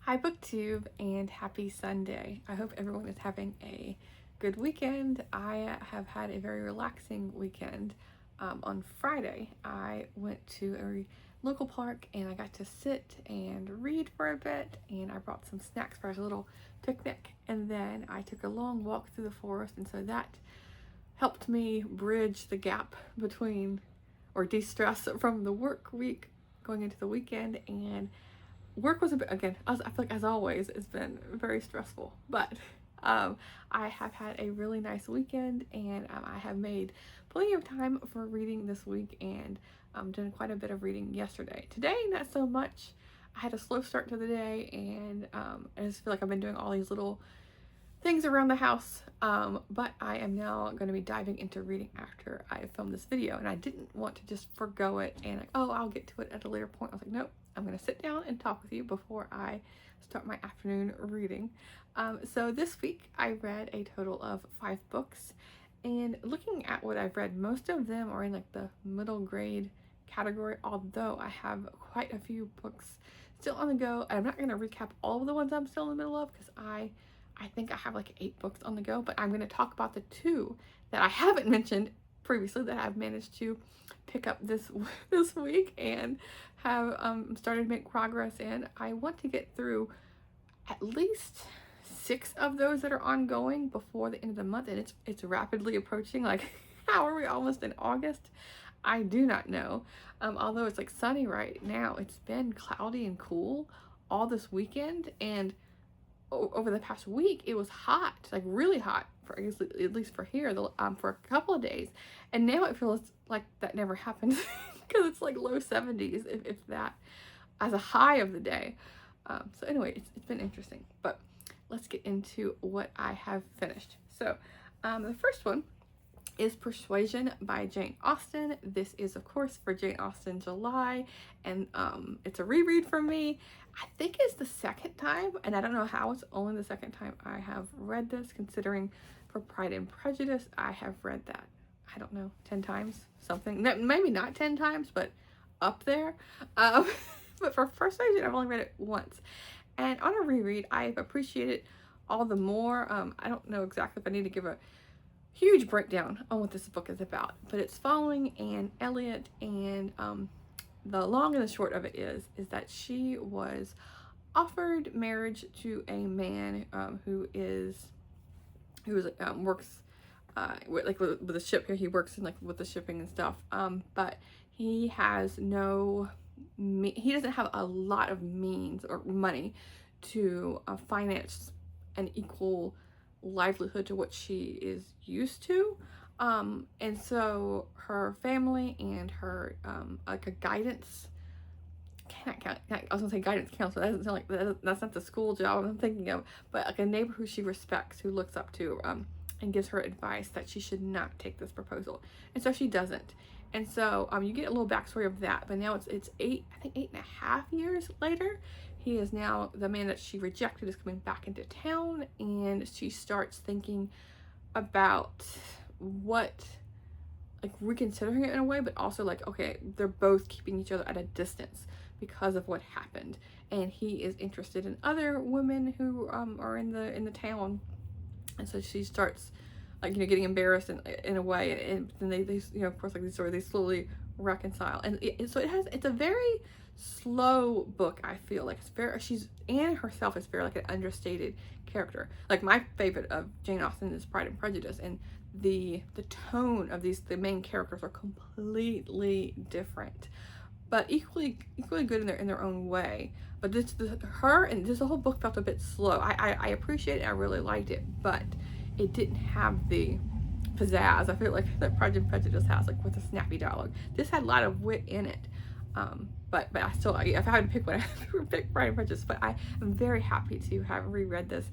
Hi Booktube and happy Sunday. I hope everyone is having a good weekend. I have had a very relaxing weekend. On Friday, I went to a local park and I got to sit and read for a bit, and I brought some snacks for a little picnic, and then I took a long walk through the forest, and so that helped me bridge the gap between or de-stress from the work week going into the weekend. And work was a bit, again, I feel like as always, it's been very stressful, but I have had a really nice weekend, and I have made plenty of time for reading this week, and done quite a bit of reading yesterday. Today, not so much. I had a slow start to the day, and I just feel like I've been doing all these little things around the house, but I am now going to be diving into reading after I film this video, and I didn't want to just forgo it and like, oh, I'll get to it at a later point. I was like, nope, I'm going to sit down and talk with you before I start my afternoon reading. So this week I read a total of 5 books, and looking at what I've read, most of them are in like the middle grade category, although I have quite a few books still on the go. I'm not going to recap all of the ones I'm still in the middle of because I think I have like 8 books on the go, but I'm going to talk about the 2 that I haven't mentioned previously that I've managed to pick up this week and have started to make progress in. I want to get through at least 6 of those that are ongoing before the end of the month, and it's rapidly approaching. Like, how are we almost in August? I do not know. Although it's like sunny right now, it's been cloudy and cool all this weekend, and over the past week it was hot, like really hot, for at least for here, for a couple of days, and now it feels like that never happened because it's like low 70s if that as a high of the day. So anyway, it's been interesting, but let's get into what I have finished. So the first one is Persuasion by Jane Austen. This is, of course, for Jane Austen July, and it's a reread for me. I think it's the second time, and I don't know how it's only the second time I have read this, considering for Pride and Prejudice, I have read that, I don't know, 10 times, something. Maybe not 10 times, but up there. But for Persuasion, I've only read it once. And on a reread, I've appreciated all the more. I don't know exactly if I need to give a huge breakdown on what this book is about, but it's following Anne Elliot, and the long and the short of it is that she was offered marriage to a man who works with the ship here. He works in like with the shipping and stuff, but he has he doesn't have a lot of means or money to finance an equal livelihood to what she is used to, and so her family and her like a guidance, I was gonna say guidance counselor, that doesn't sound like that's not the school job I'm thinking of, but like a neighbor who she respects, who looks up to, and gives her advice that she should not take this proposal, and so she doesn't. And so you get a little backstory of that, but now it's 8.5 years later. He is now, the man that she rejected is coming back into town, and she starts thinking about what, like, reconsidering it in a way, but also like, okay, they're both keeping each other at a distance because of what happened, and he is interested in other women who are in the town, and so she starts like, getting embarrassed in a way, and then they of course, like these stories, they slowly reconcile, and so it's a very slow book. I feel like Anne herself is very like an understated character. Like, my favorite of Jane Austen is Pride and Prejudice, and the tone of the main characters are completely different, but equally good in their own way. But the whole book felt a bit slow. I appreciate it, I really liked it, but it didn't have the pizzazz I feel like that Pride and Prejudice has, like with the snappy dialogue. This had a lot of wit in it, but I still, if I had to pick one, I would pick Pride and Prejudice. But I am very happy to have reread this.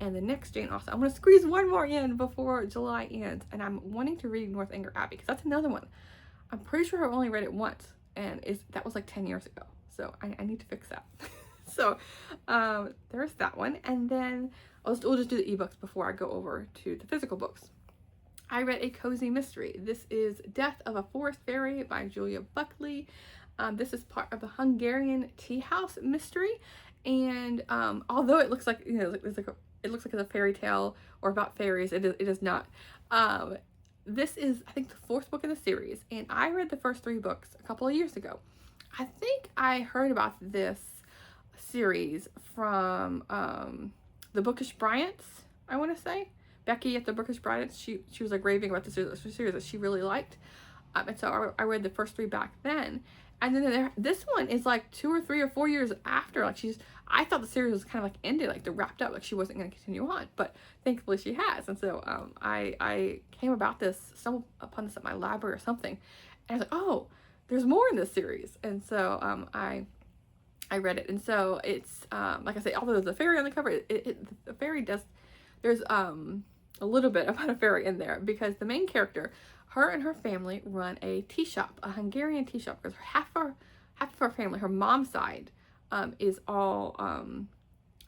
And the next Jane Austen, I'm going to squeeze one more in before July ends, and I'm wanting to read Northanger Abbey, because that's another one. I'm pretty sure I've only read it once, and that was like 10 years ago, so I need to fix that. So there's that one, and then we'll just do the ebooks before I go over to the physical books. I read a cozy mystery. This is Death of a Forest Fairy by Julia Buckley. This is part of the Hungarian Tea House mystery, And although it looks like, you know, it's like it looks like it's a fairy tale or about fairies, it is not. This is, I think, the fourth book in the series, and I read the first three books a couple of years ago. I think I heard about this series from the Bookish Bryants, I want to say. Becky at the Bookish Bryants, she was like raving about this series that she really liked. And so I read the first three back then. And then this one is like 2 or 3 or 4 years after. Like I thought the series was kind of like ended, like they're wrapped up, like she wasn't going to continue on. But thankfully she has. And so I came about this, stumbled upon this at my library or something. And I was like, oh, there's more in this series. And so I read it. And so it's, like I say, although there's a fairy on the cover, the fairy does, there's a little bit about a fairy in there, because the main character, her and her family run a tea shop, a Hungarian tea shop, because half of her family, her mom's side, is all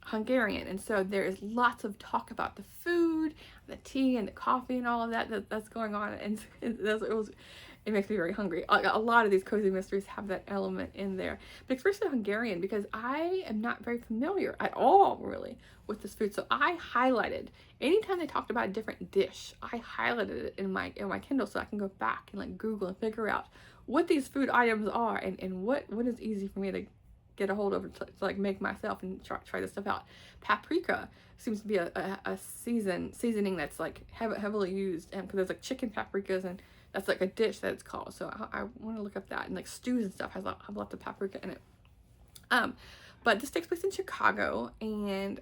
Hungarian, and so there is lots of talk about the food, the tea, and the coffee, and all of that's going on, and it makes me very hungry. A lot of these cozy mysteries have that element in there, but especially Hungarian, because I am not very familiar at all, really, with this food. So I highlighted, anytime they talked about a different dish, I highlighted it in my Kindle so I can go back and like Google and figure out what these food items are, and what is easy for me to get a hold of to like make myself and try this stuff out. Paprika seems to be a seasoning that's like heavily used, and because there's like chicken paprikas, and that's like a dish that it's called. So I want to look up that, and like stews and stuff have lots of paprika in it. But this takes place in Chicago, and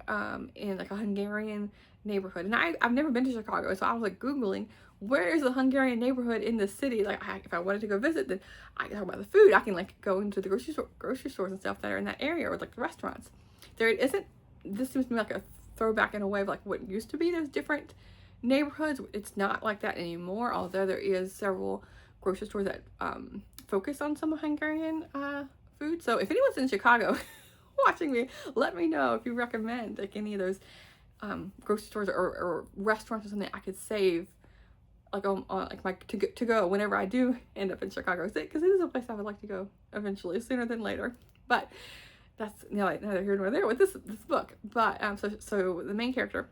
in like a Hungarian neighborhood. And I've never been to Chicago, so I was like Googling, where is the Hungarian neighborhood in the city? Like, if I wanted to go visit, then I can talk about the food. I can like go into the grocery stores and stuff that are in that area, or like the restaurants. There isn't. This seems to be like a throwback in a way of like what used to be those different neighborhoods. It's not like that anymore, although there is several grocery stores that focus on some Hungarian food. So if anyone's in Chicago watching me, let me know if you recommend like any of those grocery stores or restaurants or something I could save like on like my to go whenever I do end up in Chicago, because it is a place I would like to go eventually, sooner than later. But that's neither here nor there with this book. But so the main character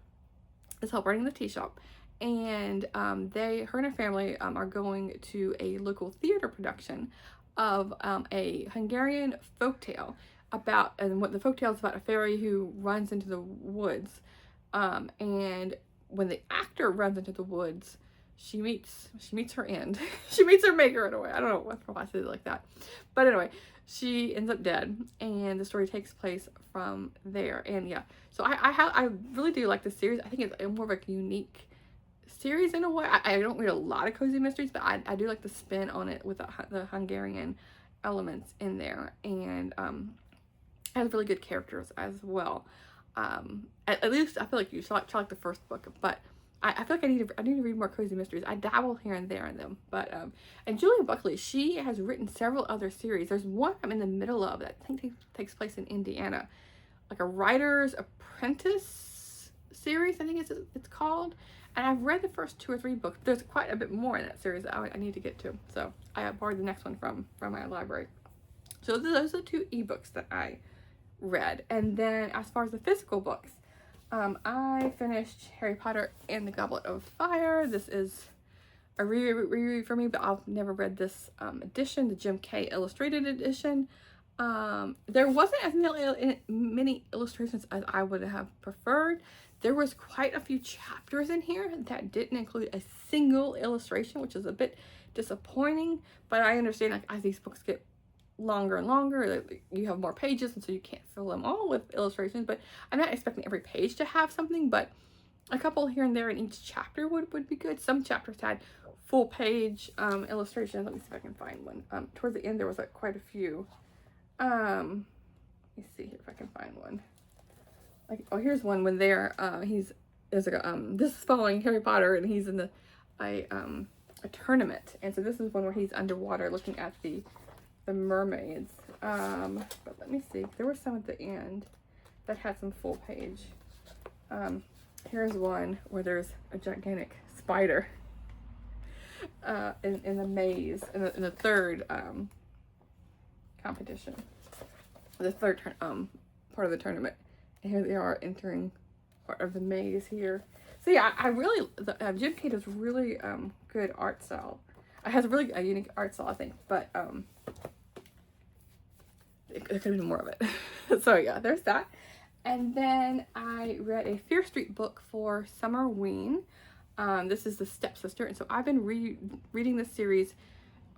is help running the tea shop, and her and her family are going to a local theater production of a Hungarian folktale and what the folktale is about, a fairy who runs into the woods, and when the actor runs into the woods, she meets her end. She meets her maker in a way. I don't know why I said it like that, but anyway, she ends up dead, and the story takes place from there. And yeah, so I really do like this series. I think it's more of a unique series in a way. I don't read a lot of cozy mysteries, but I do like the spin on it with the Hungarian elements in there, and has really good characters as well. At least I feel like you should try like the first book, but I feel like I need to read more cozy mysteries. I dabble here and there in them, but and Julia Buckley, she has written several other series. There's one I'm in the middle of that I think takes place in Indiana, like a writer's apprentice series, I think it's called. And I've read the first 2 or 3 books. There's quite a bit more in that series that I need to get to, so I borrowed the next one from my library. So those are the 2 ebooks that I read. And then as far as the physical books, I finished Harry Potter and the Goblet of Fire. This is a reread for me, but I've never read this edition, the Jim Kay illustrated edition. There wasn't as many illustrations as I would have preferred. There was quite a few chapters in here that didn't include a single illustration, which is a bit disappointing, but I understand like as these books get longer and longer, you have more pages, and so you can't fill them all with illustrations. But I'm not expecting every page to have something, but a couple here and there in each chapter would be good. Some chapters had full page illustrations. Let me see if I can find one. Towards the end there was like quite a few. Let me see here if I can find one. Like, oh, here's one when there's like this is following Harry Potter, and he's in a tournament, and so this is one where he's underwater looking at the mermaids. But let me see, there was some at the end that had some full page. Here's one where there's a gigantic spider in the maze in the third competition, the third part of the tournament. And here they are entering part of the maze here. So yeah, I really, Jim Kate has really good art style. It has really a unique art style, I think, but there could have been more of it. So yeah, there's that. And then I read a Fear Street book for Summer Ween. This is The Stepsister, and so I've been reading this series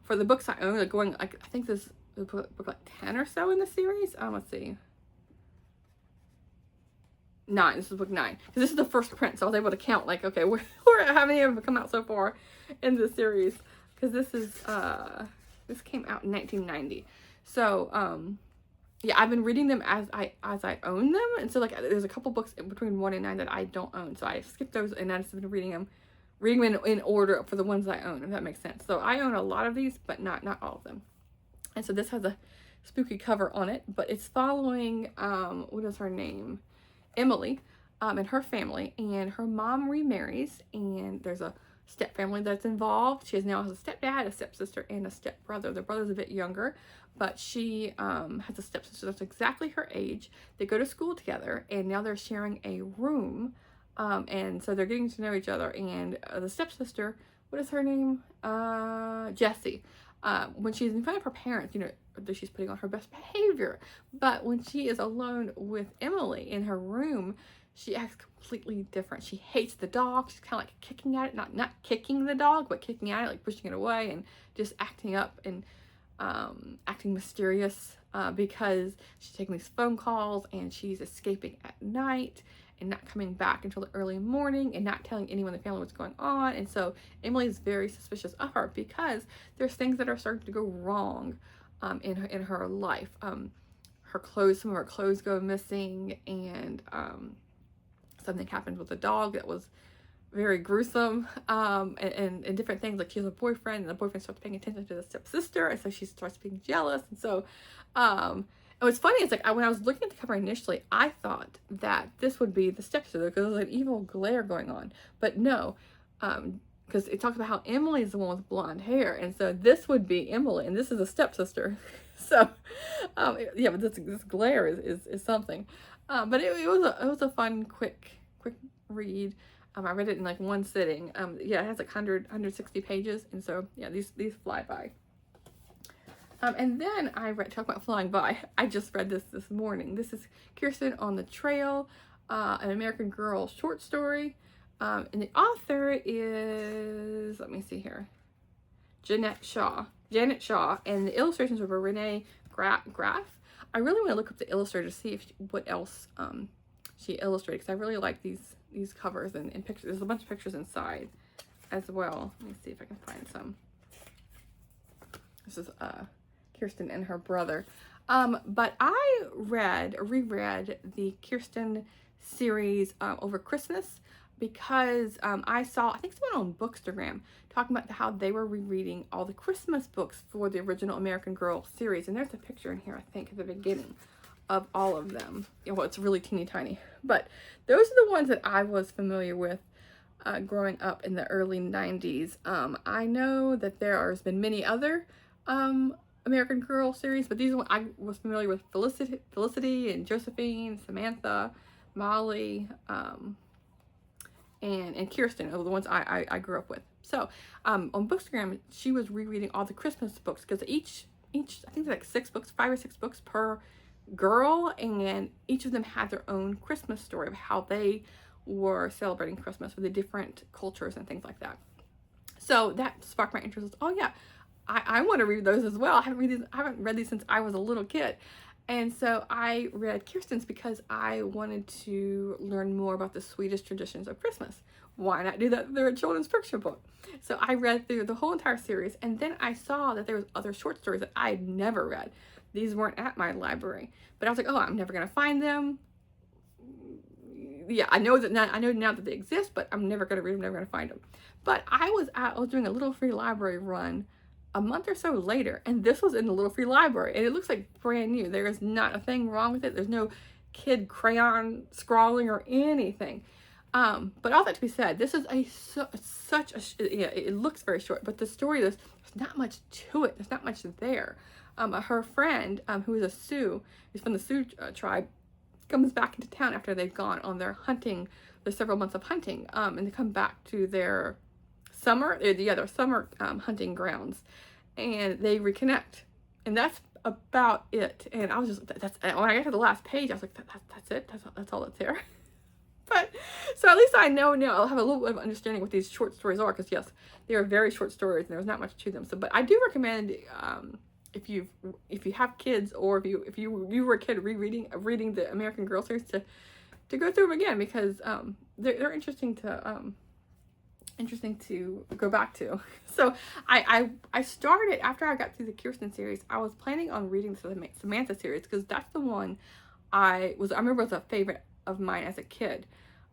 for the books I own, like going, like, I think this is book like 10 or so in the series. Let's see. 9. This is book 9. Because this is the first print, so I was able to count, like, okay, how many have come out so far in the series? Because this is, this came out in 1990. So, yeah, I've been reading them as I own them. And so, like, there's a couple books between 1 and 9 that I don't own. So I skipped those, and I've just been reading them in order for the ones I own, if that makes sense. So I own a lot of these, but not all of them. And so this has a spooky cover on it, but it's following, what is her name? Emily, and her family, and her mom remarries, and there's a step family that's involved. She now has a stepdad, a stepsister, and a stepbrother. The brother's a bit younger, but she has a stepsister that's exactly her age. They go to school together, and now they're sharing a room, and so they're getting to know each other. And the stepsister, what is her name? Jessie. When she's in front of her parents, you know, she's putting on her best behavior. But when she is alone with Emily in her room, she acts completely different. She hates the dog. She's kind of like kicking at it, not kicking the dog, but kicking at it, like pushing it away and just acting up and acting mysterious because she's taking these phone calls and she's escaping at night and not coming back until the early morning and not telling anyone in the family what's going on. And so Emily is very suspicious of her because there's things that are starting to go wrong in her life. Her clothes, some of her clothes go missing, and something happened with the dog that was very gruesome, and different things. Like, she has a boyfriend, and the boyfriend starts paying attention to the stepsister, and so she starts being jealous. And so and what's funny is, like, when I was looking at the cover initially, I thought that this would be the stepsister because there's an evil glare going on, but no, because it talks about how Emily is the one with blonde hair, and so this would be Emily, and this is a stepsister. So yeah, but this glare is something. But it was a fun quick read. I read it in like one sitting. Yeah, it has like 160 pages, and so yeah, these fly by. And then I talk about flying by. I just read this morning. This is Kirsten on the Trail, an American Girl short story. And the author is, let me see here, Janet Shaw, and the illustrations are by Renee Graff. I really want to look up the illustrator to see what else she illustrated, because I really like these covers and pictures. There's a bunch of pictures inside as well. Let me see if I can find some. This is Kirsten and her brother. But I reread the Kirsten series over Christmas because I saw, I think someone on Bookstagram talking about how they were rereading all the Christmas books for the original American Girl series. And there's a picture in here, I think, at the beginning of all of them. Well, it's really teeny tiny. But those are the ones that I was familiar with growing up in the early 90s. I know that there's been many other American Girl series, but these ones I was familiar with: Felicity and Josephine, Samantha, Molly, and Kirsten are the ones I grew up with. So on Bookstagram, she was rereading all the Christmas books, because each I think like 6 books, 5 or 6 books per girl, and each of them had their own Christmas story of how they were celebrating Christmas with the different cultures and things like that. So that sparked my interest. Oh yeah, I want to read those as well. I haven't read these since I was a little kid. And so I read Kirsten's because I wanted to learn more about the Swedish traditions of Christmas. Why not do that through a children's fiction book? So I read through the whole entire series, and then I saw that there was other short stories that I had never read. These weren't at my library, but I was like, oh, I'm never gonna find them. Yeah, I know now that they exist, but I'm never gonna read them, never gonna find them. But I was doing a little free library run a month or so later, and this was in the little free library, and it looks like brand new. There is not a thing wrong with it. There's no kid crayon scrawling or anything. But all that to be said, this is it looks very short, but the story, there's not much to it. There's not much there. Her friend, who is a Sioux, who's from the Sioux tribe, comes back into town after they've gone on their hunting, their several months of hunting, and they come back to their their summer hunting grounds, and they reconnect, and that's about it. And I was just, that's, when I got to the last page, I was like, that's it, that's all that's there. But so at least I know now, I'll have a little bit of understanding what these short stories are, because yes, they are very short stories and there's not much to them. So, but I do recommend, if you have kids, or if you were a kid reading the American Girl series, to go through them again, because they're interesting to go back to. So I started, after I got through the Kirsten series, I was planning on reading the Samantha series, because that's the one I remember was a favorite of mine as a kid.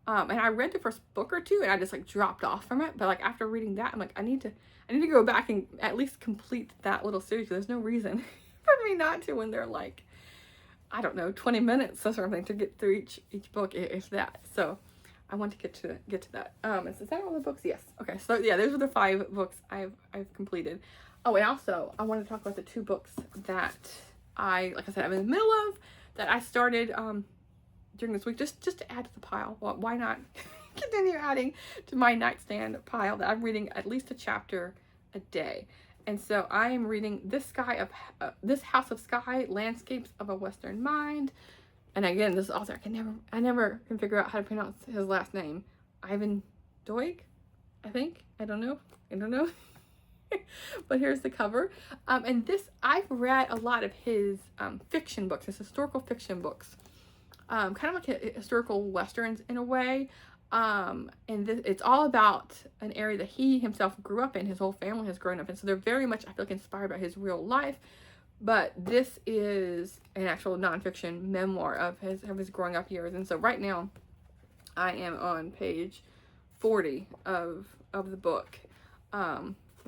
And I read the first book or two and I just like dropped off from it. But like after reading that, I'm like, I need to go back and at least complete that little series. There's no reason for me not to, when they're like, I don't know, 20 minutes or something to get through each book, if that. So I want to get to that. Is that all the books? Yes. Okay. So yeah, those are the 5 books I've completed. Oh, and also I want to talk about the 2 books that like I said, I'm in the middle of, that I started during this week, just to add to the pile. Well, why not continue adding to my nightstand pile, that I'm reading at least a chapter a day. And so I am reading this House of Sky, Landscapes of a Western Mind. And again, this author, I never can figure out how to pronounce his last name. Ivan Doig, I think. I don't know. But here's the cover. And this, I've read a lot of his fiction books, his historical fiction books. Kind of like historical westerns in a way. And it's all about an area that he himself grew up in, his whole family has grown up in. So they're very much, I feel like, inspired by his real life. But this is an actual nonfiction memoir of his growing up years. And so right now, I am on page 40 of the book,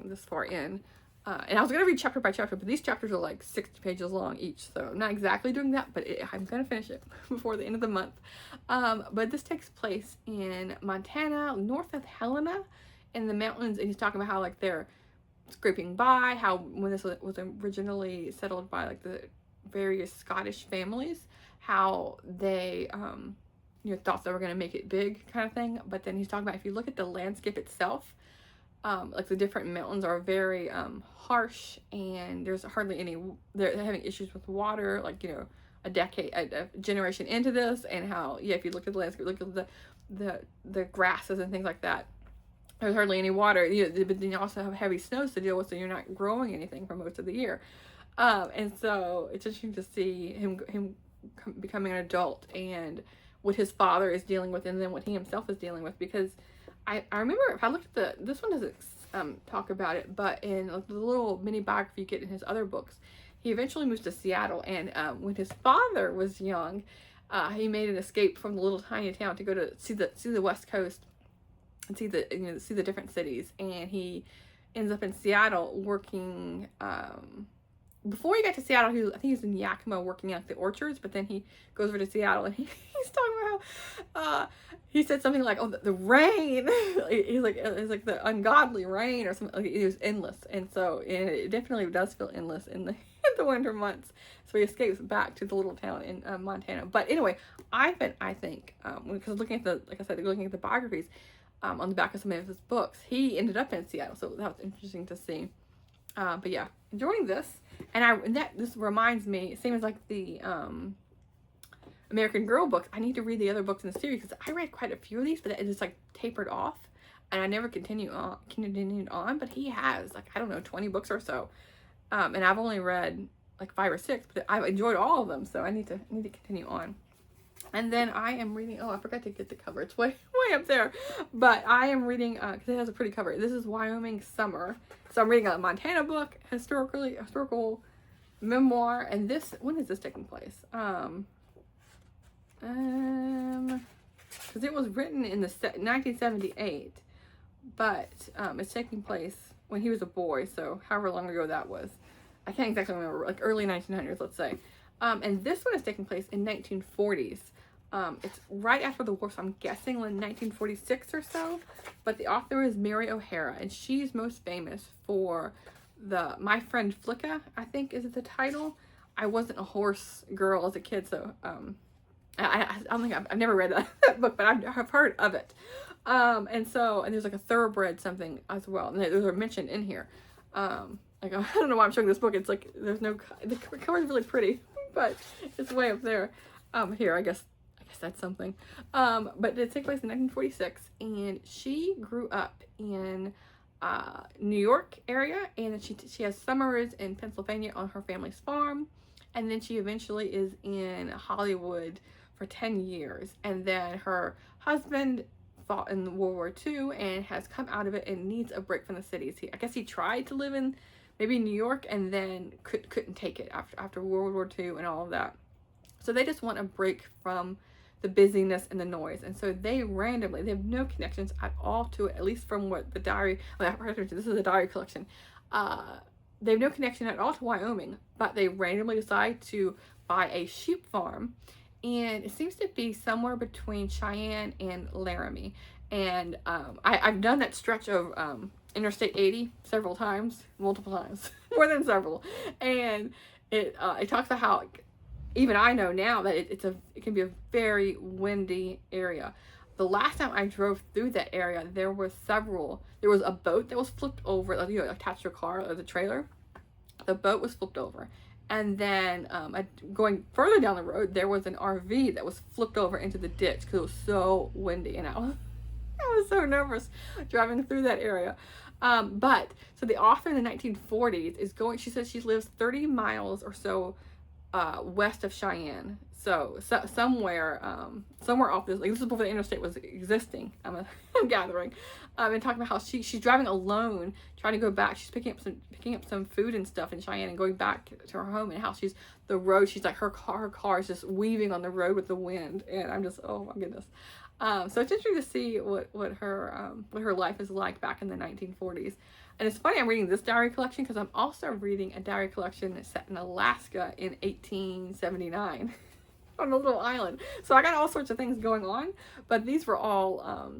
this far in. And I was going to read chapter by chapter, but these chapters are like 60 pages long each. So I'm not exactly doing that, but I'm going to finish it before the end of the month. But this takes place in Montana, north of Helena, in the mountains. And he's talking about how like they're scraping by, how when this was originally settled by like the various Scottish families, how they thought they were going to make it big kind of thing. But then he's talking about, if you look at the landscape itself, like the different mountains are very harsh, and there's hardly any, they're having issues with water, like, a generation into this, and how, if you look at the landscape, look at the grasses and things like that, there's hardly any water, but then you also have heavy snows to deal with, so you're not growing anything for most of the year. And so it's interesting to see him becoming an adult, and what his father is dealing with, and then what he himself is dealing with, because I remember, if I look at this one doesn't talk about it, but in like the little mini biography you get in his other books, he eventually moves to Seattle, and when his father was young, he made an escape from the little tiny town to go to see the West Coast and see the different cities, and he ends up in Seattle working. Before he got to Seattle, I think he was in Yakima working at the orchards, but then he goes over to Seattle, and he's talking about how he said something like, "Oh, the rain," he's like, it's like the ungodly rain or something. Like, it was endless, and so it definitely does feel endless in the winter months. So he escapes back to the little town in Montana. But anyway, I think because looking at the biographies on the back of some of his books, he ended up in Seattle, so that was interesting to see. But yeah, enjoying this. And this reminds me, same as like the American Girl books, I need to read the other books in the series, because I read quite a few of these, but it just like tapered off, and I never continued on. But he has like, I don't know, 20 books or so, and I've only read like 5 or 6, but I've enjoyed all of them, so I need to continue on. And then I am reading, I forgot to get the cover, it's way up there, but I am reading, because it has a pretty cover, this is Wyoming Summer. So I'm reading a Montana book, historical memoir, and when is this taking place? Because it was written in 1978, but it's taking place when he was a boy, so however long ago that was. I can't exactly remember, like early 1900s, let's say. And this one is taking place in 1940s. It's right after the war, so I'm guessing in 1946 or so. But the author is Mary O'Hara, and she's most famous for My Friend Flicka, I think is the title. I wasn't a horse girl as a kid, so I don't think I've never read that book, but I've heard of it. And there's like a thoroughbred something as well, and those are mentioned in here. Like, I don't know why I'm showing this book. It's like there's no, the cover is really pretty, but it's way up there. Here, I guess that's something. But it takes place in 1946, and she grew up in New York area, and she has summers in Pennsylvania on her family's farm, and then she eventually is in Hollywood for 10 years, and then her husband fought in World War II and has come out of it and needs a break from the cities. I guess he tried to live in maybe New York and then couldn't take it after World War II and all of that. So they just want a break from the busyness and the noise, and so they have no connections at all to it, at least from what the diary, this is a diary collection. They have no connection at all to Wyoming, but they randomly decide to buy a sheep farm, and it seems to be somewhere between Cheyenne and Laramie. And I've done that stretch of Interstate 80 several times, multiple times, more than several, and it talks about how, even I know now that it can be a very windy area. The last time I drove through that area, there was a boat that was flipped over, like, attached to a car or the trailer. The boat was flipped over. And then going further down the road, there was an RV that was flipped over into the ditch because it was so windy, and I was so nervous driving through that area. But so the author in the 1940s is going, she says she lives 30 miles or so west of Cheyenne, so somewhere off this, like, this is before the interstate was existing. I'm gathering, and talking about how she's driving alone, trying to go back. She's picking up some food and stuff in Cheyenne and going back to her home, and how she's like, her car is just weaving on the road with the wind, and I'm just, oh my goodness. So it's interesting to see what her life is like back in the 1940s. And it's funny I'm reading this diary collection because I'm also reading a diary collection that's set in Alaska in 1879 on a little island. So I got all sorts of things going on, but these were all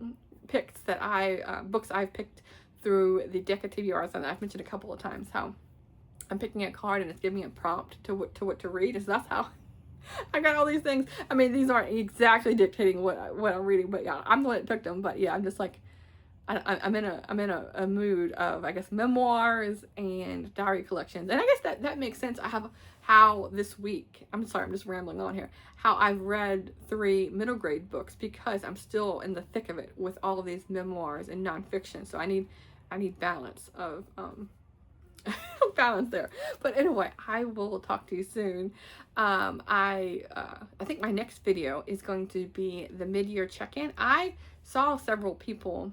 picks that books I've picked through the deck of TBRs, and I've mentioned a couple of times how I'm picking a card and it's giving me a prompt to what to read. So that's how I got all these things. I mean, these aren't exactly dictating what I'm reading, but yeah, I'm the one that picked them. But yeah, I'm just like, I'm in a mood of, I guess, memoirs and diary collections. And I guess that makes sense. I have how this week, I'm sorry, I'm just rambling on here, how I've read 3 middle grade books because I'm still in the thick of it with all of these memoirs and nonfiction. So I need balance of balance there. But anyway, I will talk to you soon. I think my next video is going to be the mid-year check-in. I saw several people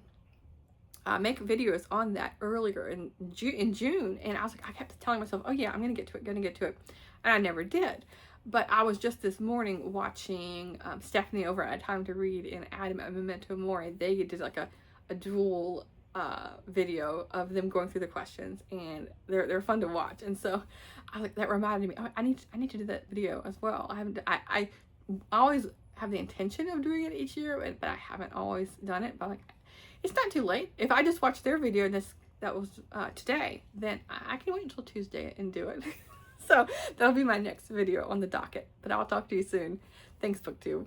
make videos on that earlier in June, and I was like, I kept telling myself, oh yeah, I'm gonna get to it, and I never did. But I was just this morning watching Stephanie over at Time to Read and Adam at Memento Mori. They did like a dual video of them going through the questions, and they're fun to watch. And so I was like, that reminded me, oh, I need to do that video as well. I always have the intention of doing it each year, but I haven't always done it. But I'm like, it's not too late. If I just watch their video and that was today, then I can wait until Tuesday and do it. So that'll be my next video on the docket. But I'll talk to you soon. Thanks, BookTube.